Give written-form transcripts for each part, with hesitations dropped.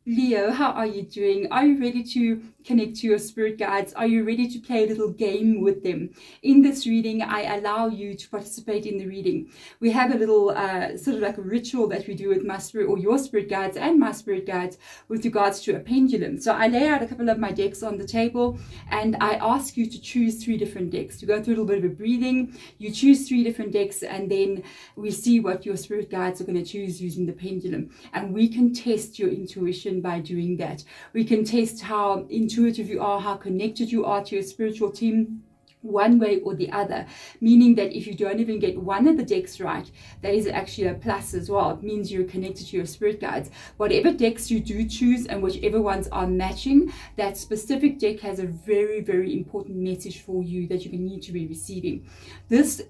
Leo, how are you doing? Are you ready to connect to your spirit guides? Are you ready to play a little game with them? In this reading, I allow you to participate in the reading. We have a little sort of like a ritual that we do with my spirit or your spirit guides and my spirit guides with regards to a pendulum. So I lay out a couple of my decks on the table and I ask you to choose 3 different decks. To go through a little bit of a breathing, you choose 3 different decks and then we see what your spirit guides are going to choose using the pendulum. And we can test your intuition by doing that. We can test how intuitive you are, how connected you are to your spiritual team, one way or the other, meaning that if you don't even get one of the decks right, that is actually a plus as well. It means you're connected to your spirit guides. Whatever decks you do choose and whichever ones are matching, that specific deck has a very, very important message for you that you need to be receiving. This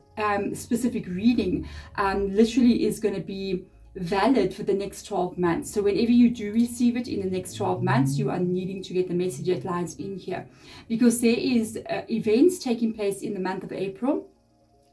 specific reading literally is going to be valid for the next 12 months. So whenever you do receive it in the next 12 months, you are needing to get the message that lies in here, because there is events taking place in the month of April.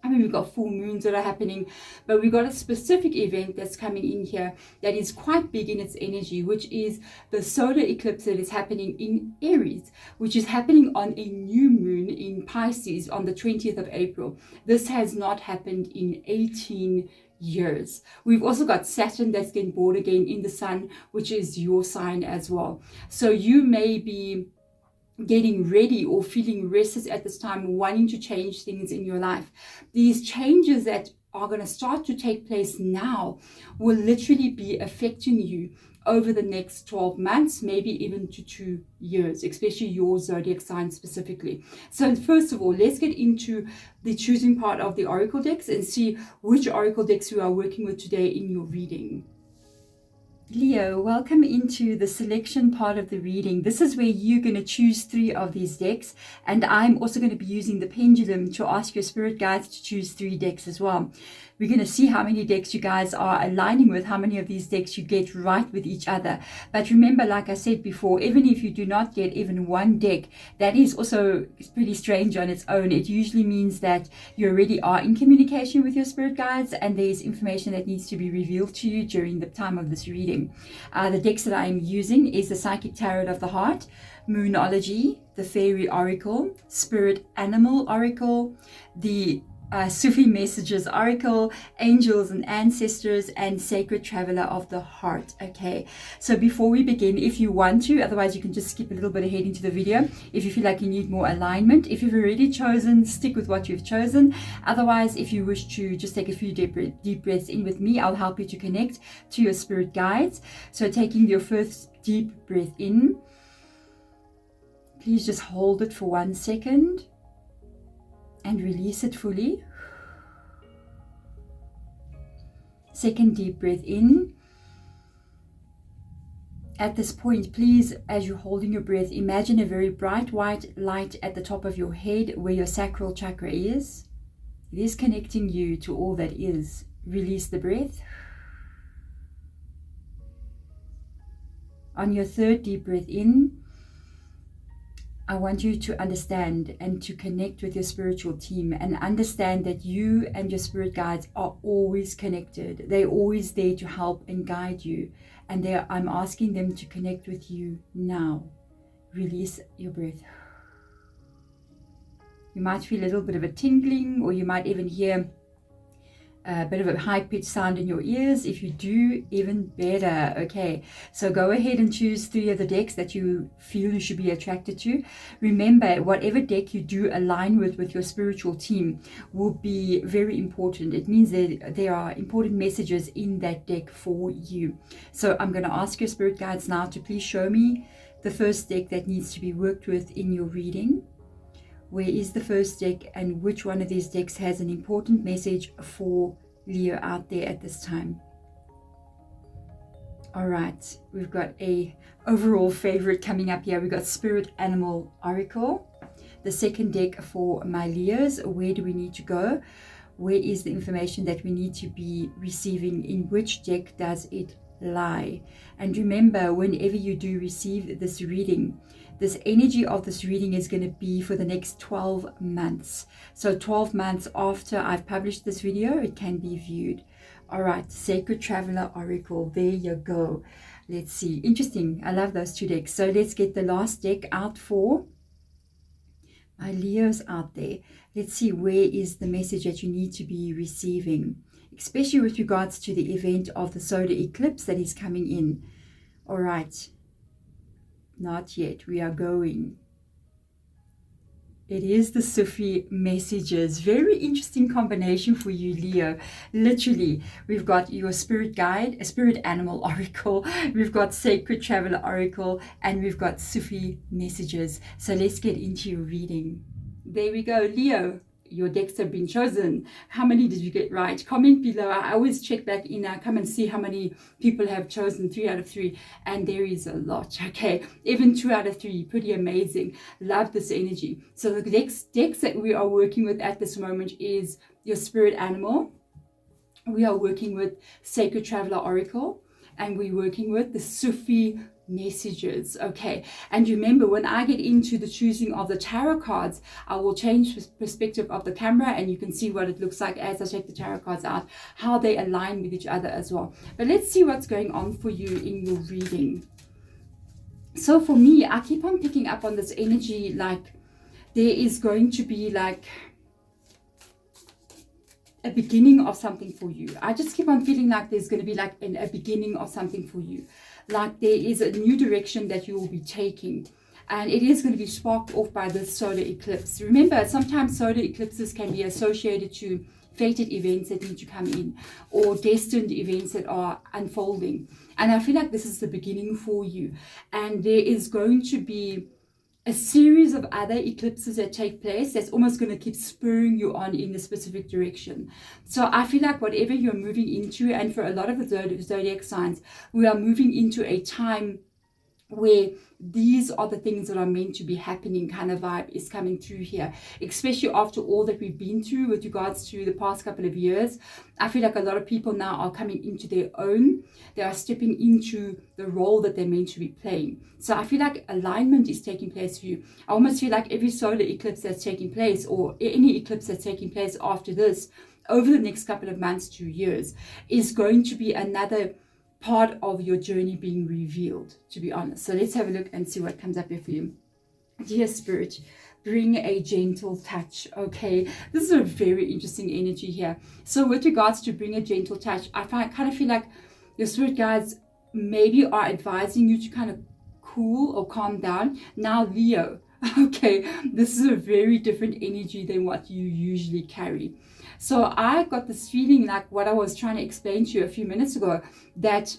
I mean, we've got full moons that are happening, but we've got a specific event that's coming in here that is quite big in its energy, which is the solar eclipse that is happening in Aries, which is happening on a new moon in Pisces on the 20th of April. This has not happened in 18 years. We've also got Saturn that's getting bored again in the sun, which is your sign as well. So you may be getting ready or feeling restless at this time, wanting to change things in your life. These changes that are going to start to take place now will literally be affecting you over the next 12 months, maybe even to 2 years, especially your zodiac sign specifically. So first of all, let's get into the choosing part of the oracle decks and see which oracle decks we are working with today in your reading. Leo, welcome into the selection part of the reading. This is where you're going to choose 3 of these decks, and I'm also going to be using the pendulum to ask your spirit guides to choose 3 decks as well. We're going to see how many decks you guys are aligning with, how many of these decks you get right with each other. But remember, like I said before, even if you do not get even one deck, that is also pretty strange on its own. It usually means that you already are in communication with your spirit guides and there's information that needs to be revealed to you during the time of this reading. The decks that I'm using is the Psychic Tarot of the Heart, Moonology, the Fairy Oracle, Spirit Animal Oracle, the Sufi Messages Oracle, Angels and Ancestors, and Sacred Traveler of the Heart. Okay, so before we begin, if you want to, otherwise you can just skip a little bit ahead into the video if you feel like you need more alignment. If you've already chosen, stick with what you've chosen. Otherwise, if you wish to just take a few deep breaths in with me, I'll help you to connect to your spirit guides. So taking your first deep breath in, please just hold it for 1 second and release it fully. Second deep breath in. At this point, please, as you're holding your breath, imagine a very bright white light at the top of your head where your sacral chakra is. It is connecting you to all that is. Release the breath. On your third deep breath in, I want you to understand and to connect with your spiritual team and understand that you and your spirit guides are always connected. They're always there to help and guide you. And I'm asking them to connect with you now. Release your breath. You might feel a little bit of a tingling, or you might even hear a bit of a high-pitched sound in your ears. If you do, even better. Okay, so go ahead and choose 3 of the decks that you feel you should be attracted to. Remember, whatever deck you do align with your spiritual team will be very important. It means that there are important messages in that deck for you. So I'm going to ask your spirit guides now to please show me the first deck that needs to be worked with in your reading. Where is the first deck, and which one of these decks has an important message for Leo out there at this time? All right, we've got a overall favorite coming up here. We've got Spirit Animal Oracle. The second deck for my Leos. Where do we need to go? Where is the information that we need to be receiving? In which deck does it lie? And remember, whenever you do receive this reading, this energy of this reading is going to be for the next 12 months. So 12 months after I've published this video, it can be viewed. All right, Sacred Traveler Oracle, there you go. Let's see. Interesting. I love those two decks. So let's get the last deck out for my Leos out there. Let's see, where is the message that you need to be receiving, especially with regards to the event of the solar eclipse that is coming in. All right. Not yet. We are going. It is the Sufi messages. Very interesting combination for you, Leo. Literally, we've got your spirit guide, a spirit animal oracle. We've got sacred traveler oracle, and we've got Sufi messages. So let's get into your reading. There we go, Leo. Your decks have been chosen. How many did you get right? Comment below. I always check back in. I come and see how many people have chosen 3 out of 3, and there is a lot. Okay, even 2 out of 3, pretty amazing. Love this energy. So the decks that we are working with at this moment is your spirit animal. We are working with sacred traveler oracle, and we're working with the Sufi messages. Okay, and remember, when I get into the choosing of the tarot cards, I will change the perspective of the camera, and you can see what it looks like as I take the tarot cards out, how they align with each other as well. But let's see what's going on for you in your reading. So for me, I keep on picking up on this energy, like there is going to be like a beginning of something for you. I just keep on feeling like there's going to be like a beginning of something for you. Like there is a new direction that you will be taking. And it is going to be sparked off by this solar eclipse. Remember, sometimes solar eclipses can be associated to fated events that need to come in, or destined events that are unfolding. And I feel like this is the beginning for you. And there is going to be a series of other eclipses that take place that's almost going to keep spurring you on in a specific direction. So I feel like whatever you're moving into, and for a lot of the zodiac signs, we are moving into a time where these are the things that are meant to be happening kind of vibe is coming through here, especially after all that we've been through with regards to the past couple of years. I feel like a lot of people now are coming into their own. They are stepping into the role that they're meant to be playing. So I feel like alignment is taking place for you. I almost feel like every solar eclipse that's taking place, or any eclipse that's taking place after this, over the next couple of months to years, is going to be another part of your journey being revealed, to be honest. So let's have a look and see what comes up here for you. Dear Spirit, bring a gentle touch. Okay, this is a very interesting energy here. So with regards to bring a gentle touch, I kind of feel like your spirit guides maybe are advising you to kind of cool or calm down. Now, Leo, okay, this is a very different energy than what you usually carry. So I got this feeling, like what I was trying to explain to you a few minutes ago, that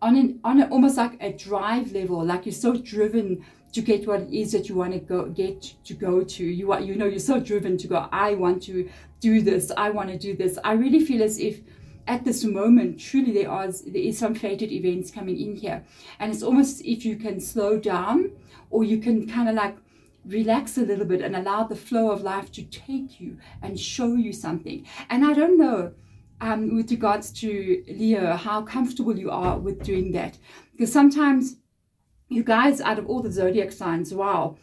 on almost like a drive level, like you're so driven to get what it is that you want to go to. You're so driven to go, I want to do this, I want to do this. I really feel as if at this moment, truly there is some fated events coming in here. And it's almost if you can slow down, or you can kind of like relax a little bit and allow the flow of life to take you and show you something. And I don't know, with regards to Leo, how comfortable you are with doing that. Because sometimes you guys, out of all the zodiac signs, wow,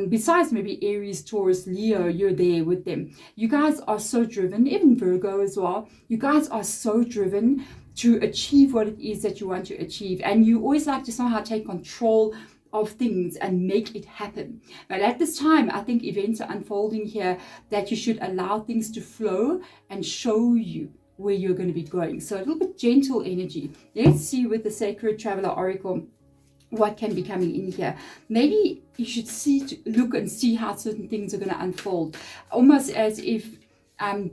besides maybe Aries, Taurus, Leo, you're there with them. You guys are so driven, even Virgo as well. You guys are so driven to achieve what it is that you want to achieve. And you always like to somehow take control of things and make it happen. But at this time, I think events are unfolding here that you should allow things to flow and show you where you're going to be going. So a little bit gentle energy. Let's see with the Sacred Traveler Oracle what can be coming in here. Maybe you should look and see how certain things are going to unfold, almost as if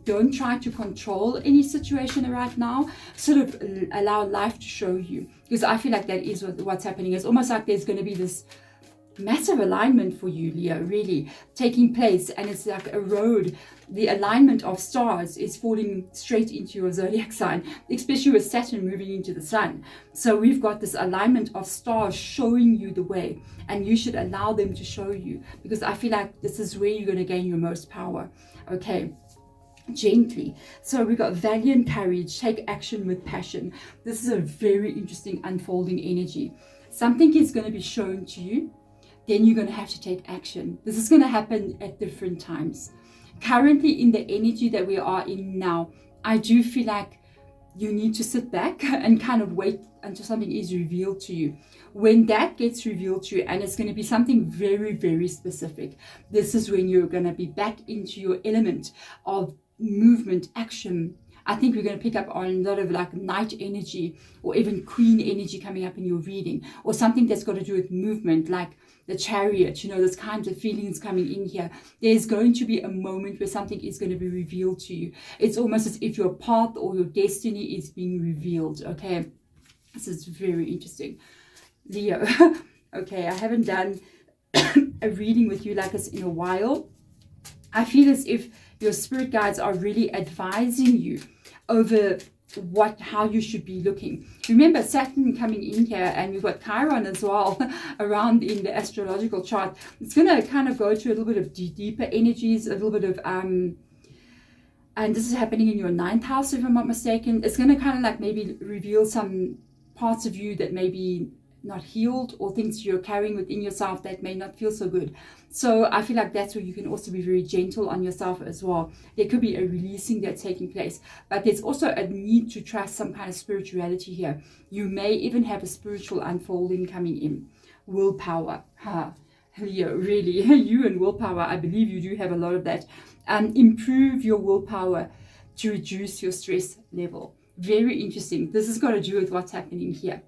don't try to control any situation right now. Sort of allow life to show you, because I feel like that is what's happening. It's almost like there's going to be this massive alignment for you, Leo, really taking place, and it's like a road. The alignment of stars is falling straight into your zodiac sign, especially with Saturn moving into the sun. So we've got this alignment of stars showing you the way, and you should allow them to show you, because I feel like this is where you're going to gain your most power. Okay, gently. So we got valiant courage, take action with passion. This is a very interesting unfolding energy. Something is going to be shown to you, then you're going to have to take action. This is going to happen at different times. Currently, in the energy that we are in now, I do feel like you need to sit back and kind of wait until something is revealed to you. When that gets revealed to you, and it's going to be something very, very specific, this is when you're going to be back into your element of movement, action. I think we're going to pick up on a lot of like knight energy or even queen energy coming up in your reading, or something that's got to do with movement, like the chariot, you know, those kinds of feelings coming in here. There's going to be a moment where something is going to be revealed to you. It's almost as if your path or your destiny is being revealed. Okay, this is very interesting. Leo. Okay, I haven't done a reading with you like this in a while. I feel as if your spirit guides are really advising you over how you should be looking. Remember, Saturn coming in here, and we've got Chiron as well around in the astrological chart. It's going to kind of go to a little bit of deeper energies, a little bit of and this is happening in your 9th house, if I'm not mistaken. It's going to kind of like maybe reveal some parts of you that may be not healed, or things you're carrying within yourself that may not feel so good. So I feel like that's where you can also be very gentle on yourself as well. There could be a releasing that's taking place, but there's also a need to trust some kind of spirituality here. You may even have a spiritual unfolding coming in. Willpower. Leo, really, you and willpower, I believe you do have a lot of that. Improve your willpower to reduce your stress level. Very interesting. This has got to do with what's happening here.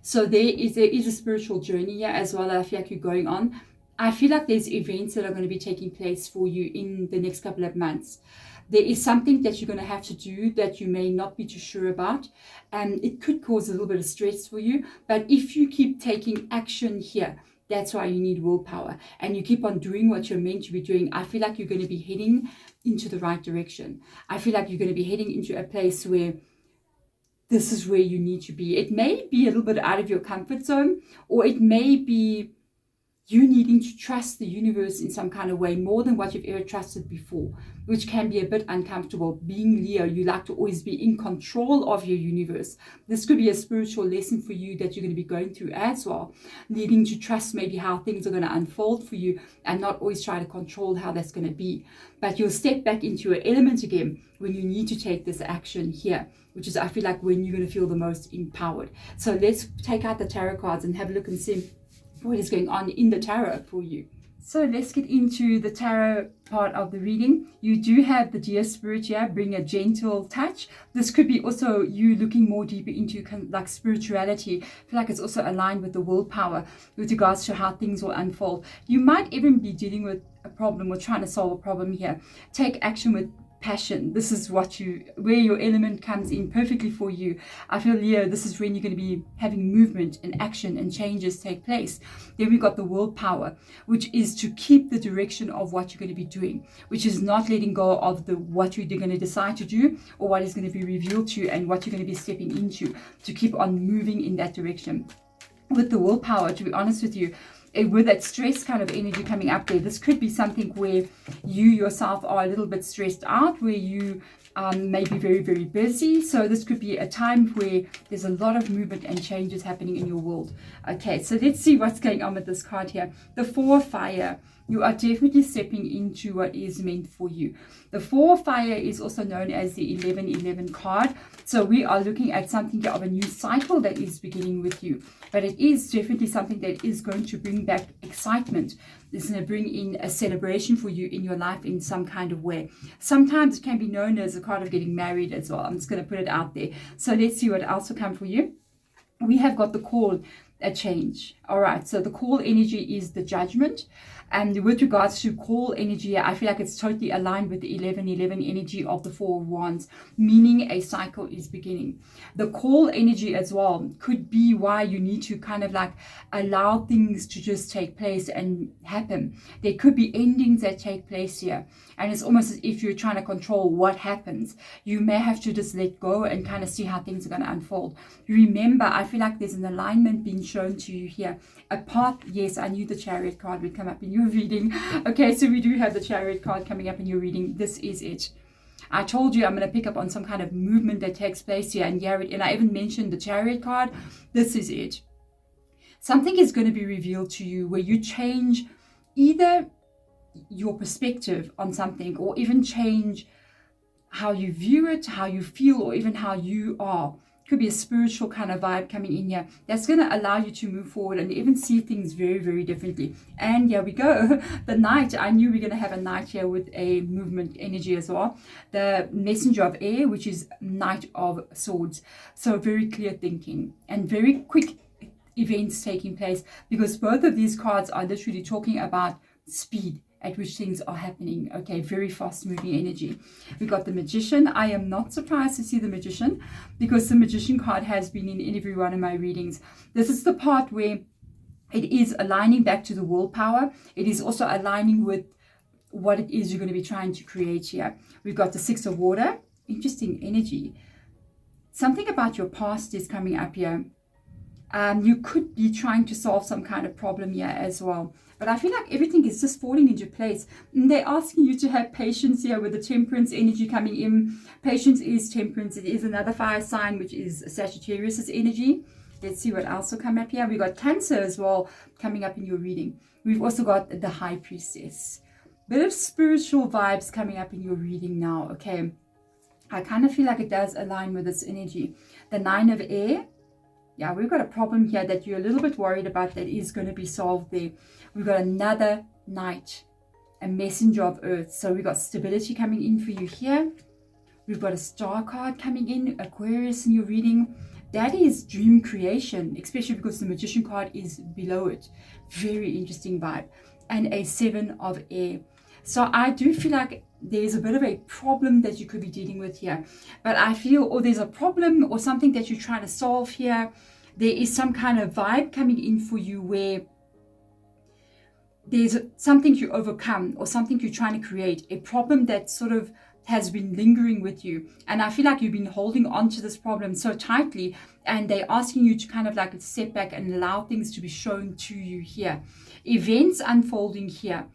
So there is a spiritual journey here as well that I feel like you're going on. I feel like there's events that are going to be taking place for you in the next couple of months. There is something that you're going to have to do that you may not be too sure about, and it could cause a little bit of stress for you. But if you keep taking action here, that's why you need willpower, and you keep on doing what you're meant to be doing, I feel like you're going to be heading into the right direction. I feel like you're going to be heading into a place where this is where you need to be. It may be a little bit out of your comfort zone, or it may be you needing to trust the universe in some kind of way more than what you've ever trusted before, which can be a bit uncomfortable. Being Leo, you like to always be in control of your universe. This could be a spiritual lesson for you that you're going to be going through as well, needing to trust maybe how things are going to unfold for you and not always try to control how that's going to be. But you'll step back into your element again when you need to take this action here, which is, I feel like, when you're going to feel the most empowered. So let's take out the tarot cards and have a look and see what is going on in the tarot for you. So let's get into the tarot part of the reading. You do have the Dear Spirit here, bring a gentle touch. This could be also you looking more deeper into like spirituality. I feel like it's also aligned with the willpower with regards to how things will unfold. You might even be dealing with a problem or trying to solve a problem here. Take action with passion. This is where your element comes in perfectly for you. I feel, Leo, this is when you're going to be having movement and action and changes take place. Then we've got the willpower, which is to keep the direction of what you're going to be doing, which is not letting go of what you're going to decide to do or what is going to be revealed to you and what you're going to be stepping into, to keep on moving in that direction. With the willpower, to be honest with you, with that stress kind of energy coming up there, this could be something where you yourself are a little bit stressed out, where you may be very, very busy. So this could be a time where there's a lot of movement and changes happening in your world. Okay, so let's see what's going on with this card here. The Four of Fire. You are definitely stepping into what is meant for you. The Four of Fire is also known as the 1111 card. So we are looking at something of a new cycle that is beginning with you. But it is definitely something that is going to bring back excitement. It's going to bring in a celebration for you in your life in some kind of way. Sometimes it can be known as a card of getting married as well. I'm just going to put it out there. So let's see what else will come for you. We have got the Call, a change. All right, so the Call energy is the Judgment. And with regards to call energy, I feel like it's totally aligned with the 1111 energy of the Four of Wands, meaning a cycle is beginning. The call energy as well could be why you need to kind of like allow things to just take place and happen. There could be endings that take place here. And it's almost as if you're trying to control what happens. You may have to just let go and kind of see how things are going to unfold. Remember, I feel like there's an alignment being shown to you here. A path, yes, I knew the Chariot card would come up in your reading. Okay, so we do have the Chariot card coming up in your reading. This is it. I told you I'm going to pick up on some kind of movement that takes place here. And I even mentioned the Chariot card. This is it. Something is going to be revealed to you where you change either your perspective on something, or even change how you view it, how you feel, or even how you are could be a spiritual kind of vibe coming in here that's going to allow you to move forward and even see things very, very differently. And here we go. The Knight. I knew we we're going to have a Knight here with a movement energy as well. The Messenger of Air, which is Knight of Swords. So very clear thinking and very quick events taking place, because both of these cards are literally talking about speed at which things are happening. Okay, very fast moving energy. We got the Magician. I am not surprised to see the Magician, because the Magician card has been in every one of my readings. This is the part where it is aligning back to the willpower. It is also aligning with what it is you're going to be trying to create here. We've got the Six of Water. Interesting energy. Something about your past is coming up here. You could be trying to solve some kind of problem here as well. But I feel like everything is just falling into place. And they're asking you to have patience here with the Temperance energy coming in. Patience is Temperance. It is another fire sign, which is Sagittarius's energy. Let's see what else will come up here. We've got Cancer as well coming up in your reading. We've also got the High Priestess. Bit of spiritual vibes coming up in your reading now. Okay. I kind of feel like it does align with this energy. The Nine of Air. Yeah, we've got a problem here that you're a little bit worried about that is going to be solved there. We've got another Knight, a Messenger of Earth. So we've got stability coming in for you here. We've got a Star card coming in, Aquarius in your reading. That is dream creation, especially because the Magician card is below it. Very interesting vibe. And a Seven of Air. So I do feel like there's a bit of a problem that you could be dealing with here. But I feel, or there's a problem or something that you're trying to solve here. There is some kind of vibe coming in for you where there's something to overcome or something you're trying to create. A problem that sort of has been lingering with you. And I feel like you've been holding on to this problem so tightly, and they're asking you to kind of like step back and allow things to be shown to you here. Events unfolding here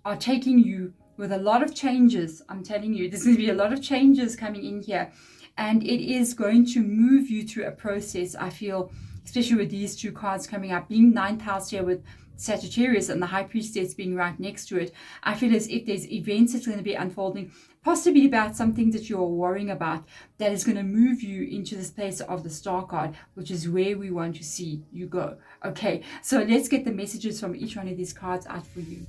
are taking you with a lot of changes. I'm telling you, there's going to be a lot of changes coming in here, and it is going to move you through a process. I feel, especially with these two cards coming up, being ninth house here with Sagittarius and the High Priestess being right next to it. I feel as if there's events that's going to be unfolding, possibly about some things that you're worrying about, that is going to move you into this place of the Star card, which is where we want to see you go. Okay, so let's get the messages from each one of these cards out for you.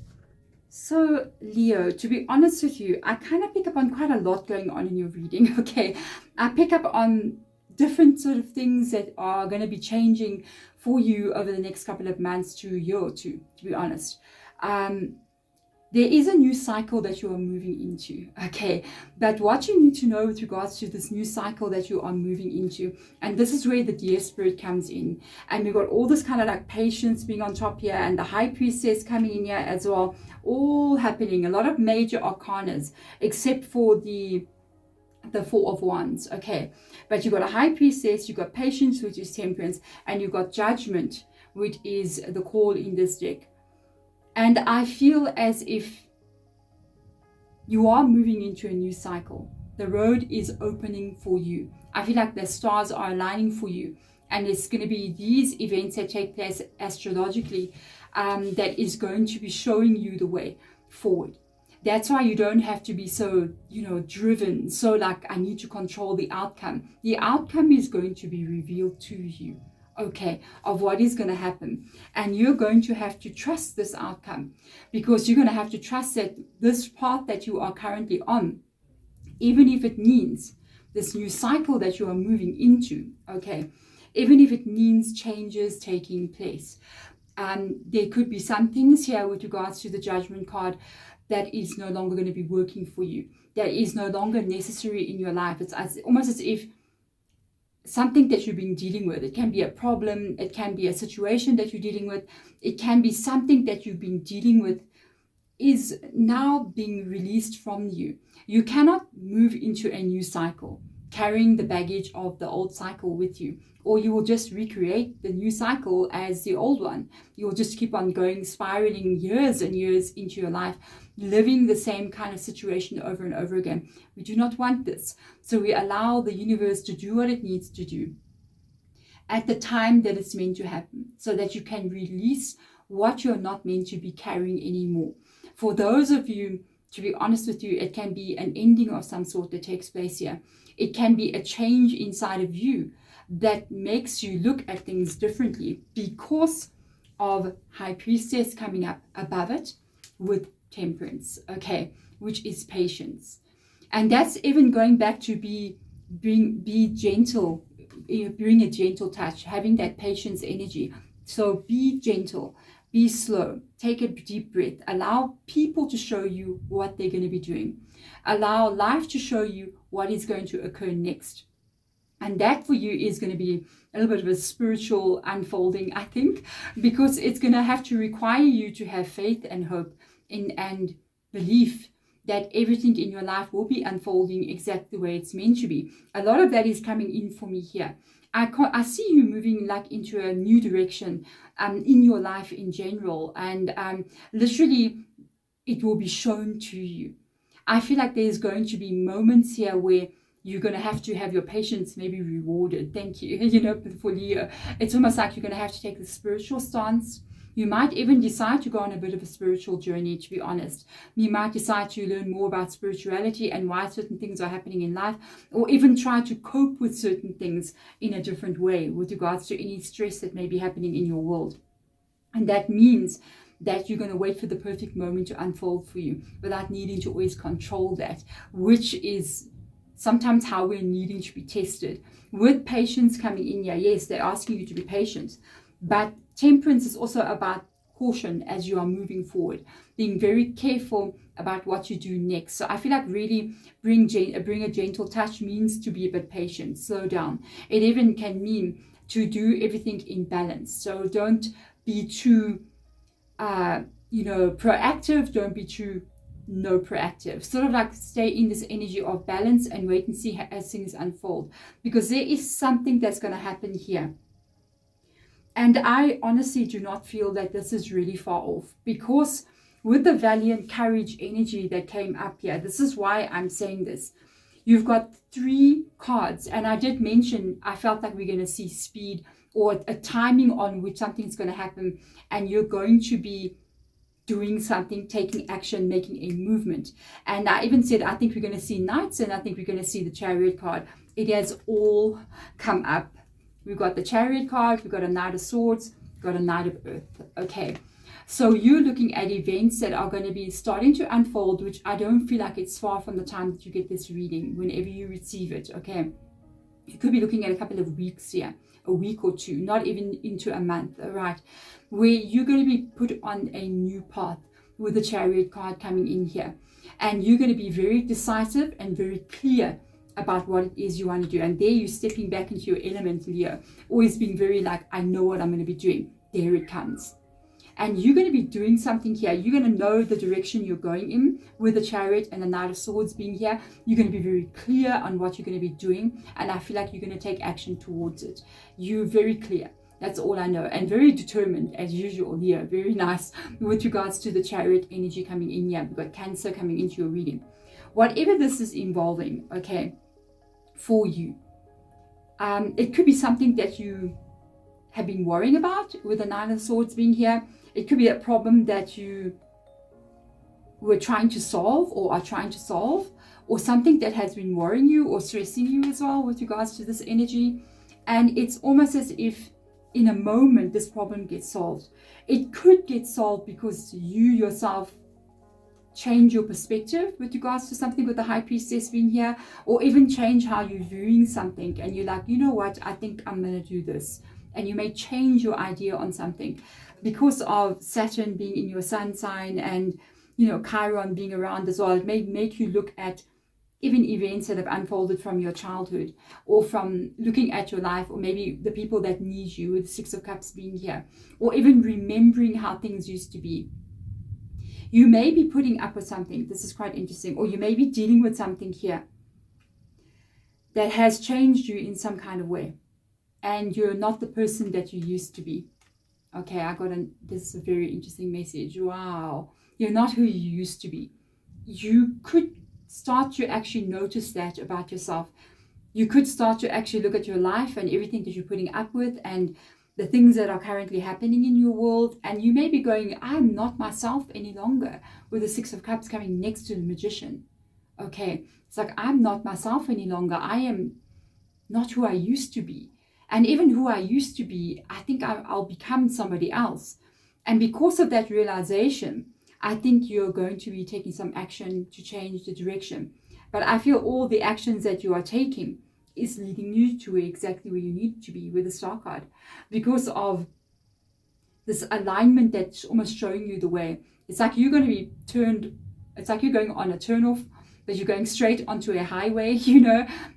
So Leo, to be honest with you, I kind of pick up on quite a lot going on in your reading. Okay, I pick up on different sort of things that are going to be changing for you over the next couple of months to a year or two, to be honest. There is a new cycle that you are moving into, okay? But what you need to know with regards to this new cycle that you are moving into, and this is where the Deer Spirit comes in, and we've got all this kind of like patience being on top here, and the High Priestess coming in here as well, all happening, a lot of major arcanas, except for the Four of Wands, okay? But you've got a High Priestess, you've got Patience, which is Temperance, and you've got Judgment, which is the call in this deck. And I feel as if you are moving into a new cycle. The road is opening for you. I feel like the stars are aligning for you. And it's going to be these events that take place astrologically that is going to be showing you the way forward. That's why you don't have to be so, driven. So like, I need to control the outcome. The outcome is going to be revealed to you. Okay, of what is going to happen, and you're going to have to trust this outcome, because you're going to have to trust that this path that you are currently on, even if it means this new cycle that you are moving into, okay, even if it means changes taking place, there could be some things here with regards to the Judgment card that is no longer going to be working for you, that is no longer necessary in your life. It's almost as if something that you've been dealing with. It can be a problem, it can be a situation that you're dealing with, it can be something that you've been dealing with is now being released from you. You cannot move into a new cycle carrying the baggage of the old cycle with you, or you will just recreate the new cycle as the old one. You will just keep on going, spiraling years and years into your life, living the same kind of situation over and over again. We do not want this. So we allow the universe to do what it needs to do at the time that it's meant to happen, so that you can release what you're not meant to be carrying anymore. For those of you, to be honest with you, it can be an ending of some sort that takes place here. It can be a change inside of you that makes you look at things differently because of High Priestess coming up above it with Temperance, okay, which is patience. And that's even going back to be gentle, bring a gentle touch, having that patience energy. So be gentle, be slow, take a deep breath, allow people to show you what they're going to be doing, allow life to show you what is going to occur next. And that for you is going to be a little bit of a spiritual unfolding, I think, because it's going to have to require you to have faith and hope and belief that everything in your life will be unfolding exactly the way it's meant to be. A lot of that is coming in for me here. I see you moving like into a new direction in your life in general, and literally it will be shown to you. I feel like there's going to be moments here where you're going to have your patience maybe rewarded. Thank you. You know, for Leo, it's almost like you're going to have to take the spiritual stance. You might even decide to go on a bit of a spiritual journey, to be honest. You might decide to learn more about spirituality and why certain things are happening in life, or even try to cope with certain things in a different way with regards to any stress that may be happening in your world. And that means that you're going to wait for the perfect moment to unfold for you without needing to always control that, which is sometimes how we're needing to be tested. With patience coming in here, yes, they're asking you to be patient, but Temperance is also about caution as you are moving forward, being very careful about what you do next. So I feel like really bring a gentle touch means to be a bit patient, slow down. It even can mean to do everything in balance. So don't be too proactive, don't be too no proactive. Sort of like stay in this energy of balance and wait and see as things unfold, because there is something that's going to happen here. And I honestly do not feel that this is really far off, because with the valiant courage energy that came up here, this is why I'm saying this. You've got 3 cards, and I did mention I felt like we're going to see speed or a timing on which something's going to happen, and you're going to be doing something, taking action, making a movement. And I even said I think we're going to see Knights, and I think we're going to see the Chariot card. It has all come up. We've got the Chariot card, we've got a Knight of Swords, we've got a Knight of Earth. Okay, so you're looking at events that are going to be starting to unfold, which I don't feel like it's far from the time that you get this reading, whenever you receive it. Okay, you could be looking at a couple of weeks here, a week or 2, not even into a month, all right, where you're going to be put on a new path with the Chariot card coming in here, and you're going to be very decisive and very clear about what it is you want to do. And there you're stepping back into your element, Leo, always being very like, I know what I'm going to be doing. There it comes. And you're going to be doing something here. You're going to know the direction you're going in with the Chariot and the Knight of Swords being here. You're going to be very clear on what you're going to be doing, and I feel like you're going to take action towards it. You're very clear. That's all I know. And very determined, as usual, Leo. Very nice with regards to the Chariot energy coming in here. We've got Cancer coming into your reading. Whatever this is involving, okay, for you, it could be something that you have been worrying about with the Nine of Swords being here. It could be a problem that you were trying to solve or are trying to solve, or something that has been worrying you or stressing you as well with regards to this energy. And it's almost as if in a moment this problem gets solved. It could get solved because you yourself change your perspective with regards to something with the High Priestess being here, or even change how you're viewing something, and you're like, you know what, I think I'm going to do this. And you may change your idea on something because of Saturn being in your sun sign, and Chiron being around as well. It may make you look at even events that have unfolded from your childhood, or from looking at your life, or maybe the people that need you, with the Six of Cups being here, or even remembering how things used to be. You may be putting up with something. This is quite interesting. Or you may be dealing with something here that has changed you in some kind of way, and you're not the person that you used to be. Okay, this is a very interesting message. Wow, you're not who you used to be. You could start to actually notice that about yourself. You could start to actually look at your life and everything that you're putting up with, and the things that are currently happening in your world, and you may be going, I'm not myself any longer, with the Six of Cups coming next to the Magician. Okay, it's like, I'm not myself any longer. I am not who I used to be. And even who I used to be, I think I'll become somebody else. And because of that realization, I think you're going to be taking some action to change the direction. But I feel all the actions that you are taking is leading you to exactly where you need to be with the star card, because of this alignment that's almost showing you the way. It's like you're going to be turned, it's like you're going on a turn off, but you're going straight onto a highway,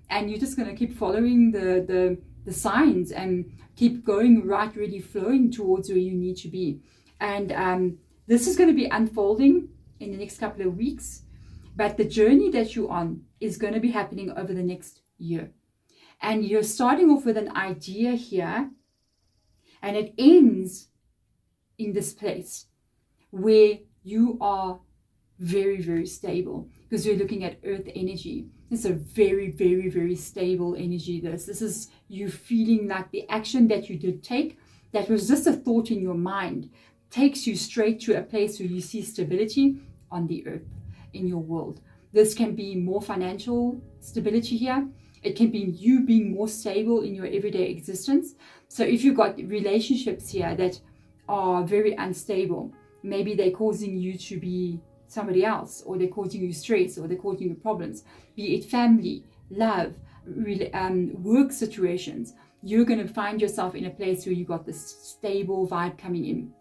and you're just going to keep following the signs and keep going right, really flowing towards where you need to be. And this is going to be unfolding in the next couple of weeks, but the journey that you're on is going to be happening over the next year. And you're starting off with an idea here, and it ends in this place where you are very, very stable, because we're looking at earth energy. It's a very, very, very stable energy. This is you feeling like the action that you did take, that was just a thought in your mind, takes you straight to a place where you see stability on the earth in your world. This can be more financial stability here. It can be you being more stable in your everyday existence. So if you've got relationships here that are very unstable, maybe they're causing you to be somebody else, or they're causing you stress, or they're causing you problems, be it family, love, work situations, you're going to find yourself in a place where you've got this stable vibe coming in.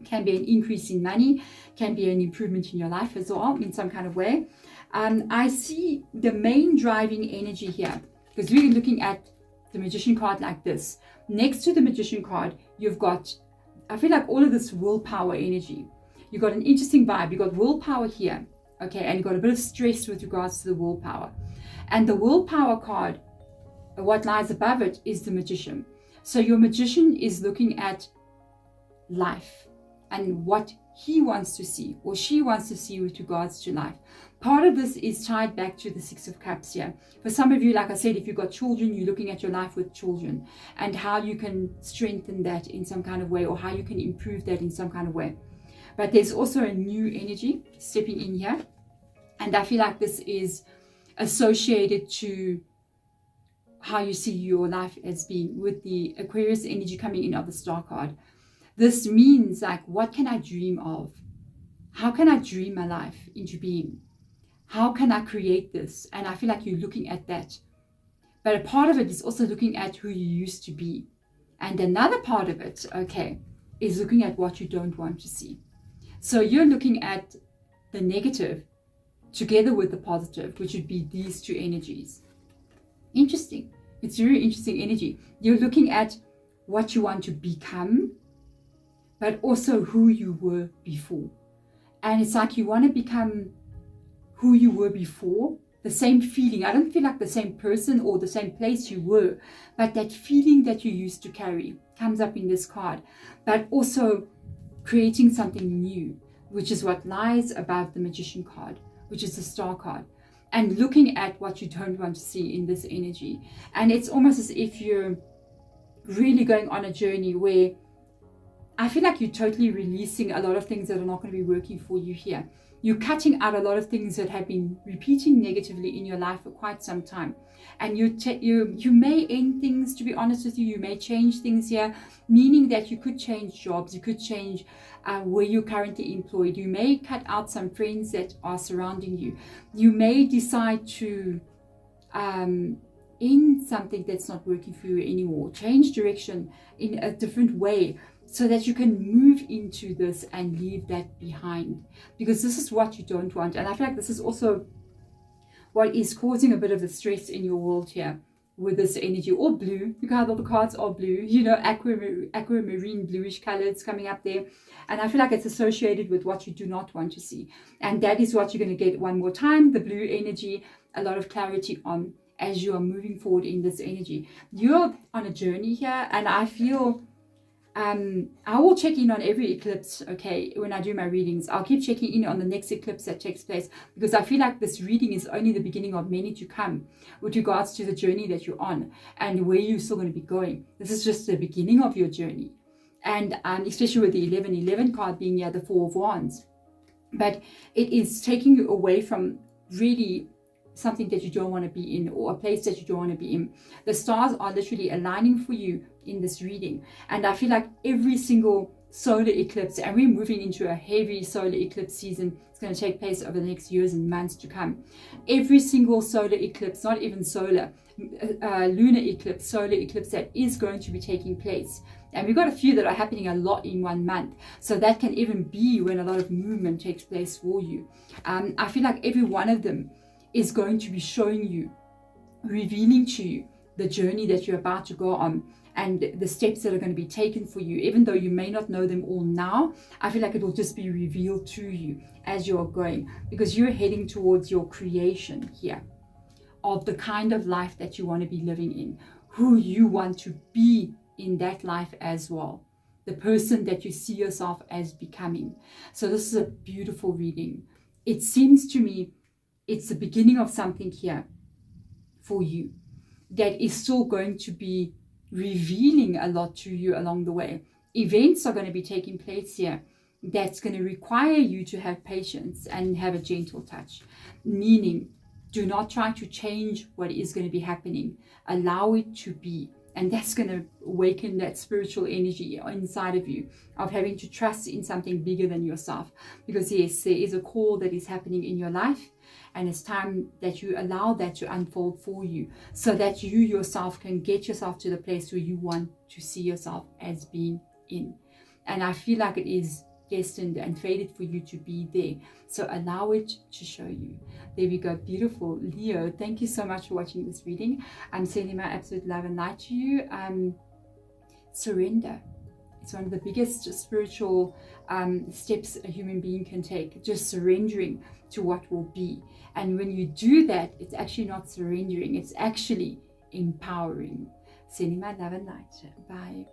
Can be an increase in money, can be an improvement in your life as well in some kind of way. I see the main driving energy here, because we're looking at the Magician card like this. Next to the Magician card, you've got, I feel like all of this willpower energy. You've got an interesting vibe. You've got willpower here, okay, and you've got a bit of stress with regards to the willpower. And the willpower card, what lies above it is the Magician. So your Magician is looking at life and what he wants to see or she wants to see with regards to life. Part of this is tied back to the Six of Cups here. For some of you, like I said, if you've got children, you're looking at your life with children and how you can strengthen that in some kind of way, or how you can improve that in some kind of way. But there's also a new energy stepping in here. And I feel like this is associated to how you see your life as being, with the Aquarius energy coming in of the Star card. This means like, what can I dream of? How can I dream my life into being? How can I create this? And I feel like you're looking at that. But a part of it is also looking at who you used to be. And another part of it, okay, is looking at what you don't want to see. So you're looking at the negative together with the positive, which would be these two energies. Interesting. It's very interesting energy. You're looking at what you want to become, but also who you were before. And it's like you want to become who you were before, the same feeling. I don't feel like the same person or the same place you were, but that feeling that you used to carry comes up in this card. But also creating something new, which is what lies above the Magician card, which is the Star card. And looking at what you don't want to see in this energy. And it's almost as if you're really going on a journey where I feel like you're totally releasing a lot of things that are not going to be working for you here. You're cutting out a lot of things that have been repeating negatively in your life for quite some time. And you may end things, to be honest with you. You may change things here, meaning that you could change jobs. You could change where you're currently employed. You may cut out some friends that are surrounding you. You may decide to end something that's not working for you anymore. Change direction in a different way, so that you can move into this and leave that behind, because this is what you don't want. And I feel like this is also what is causing a bit of the stress in your world here with this energy. Or blue, you got all the cards are blue, aquamarine bluish colors coming up there. And I feel like it's associated with what you do not want to see. And that is what you're going to get one more time, the blue energy, a lot of clarity on as you are moving forward in this energy. You're on a journey here, and I feel I will check in on every eclipse, okay, when I do my readings. I'll keep checking in on the next eclipse that takes place, because I feel like this reading is only the beginning of many to come with regards to the journey that you're on and where you're still going to be going. This is just the beginning of your journey. And especially with the 1111 card being the Four of Wands. But it is taking you away from really something that you don't want to be in, or a place that you don't want to be in. The stars are literally aligning for you in this reading. And I feel like every single solar eclipse, and we're moving into a heavy solar eclipse season. It's going to take place over the next years and months to come. Every single solar eclipse, not even solar, lunar eclipse, solar eclipse that is going to be taking place. And we've got a few that are happening a lot in 1 month. So that can even be when a lot of movement takes place for you. I feel like every one of them is going to be showing you, revealing to you the journey that you're about to go on, and the steps that are going to be taken for you. Even though you may not know them all now, I feel like it will just be revealed to you as you're going, because you're heading towards your creation here of the kind of life that you want to be living in, who you want to be in that life as well, the person that you see yourself as becoming. So this is a beautiful reading. It seems to me it's the beginning of something here for you that is still going to be revealing a lot to you along the way. Events are going to be taking place here that's going to require you to have patience and have a gentle touch, meaning do not try to change what is going to be happening. Allow it to be. And that's going to awaken that spiritual energy inside of you of having to trust in something bigger than yourself. Because yes, there is a call that is happening in your life, and it's time that you allow that to unfold for you, so that you yourself can get yourself to the place where you want to see yourself as being in. And I feel like it is destined and fated for you to be there. So allow it to show you. There we go. Beautiful. Leo, thank you so much for watching this reading. I'm sending my absolute love and light to you. Surrender. It's one of the biggest spiritual steps a human being can take, just surrendering to what will be. And when you do that, it's actually not surrendering, it's actually empowering. Sending my love and light. Bye.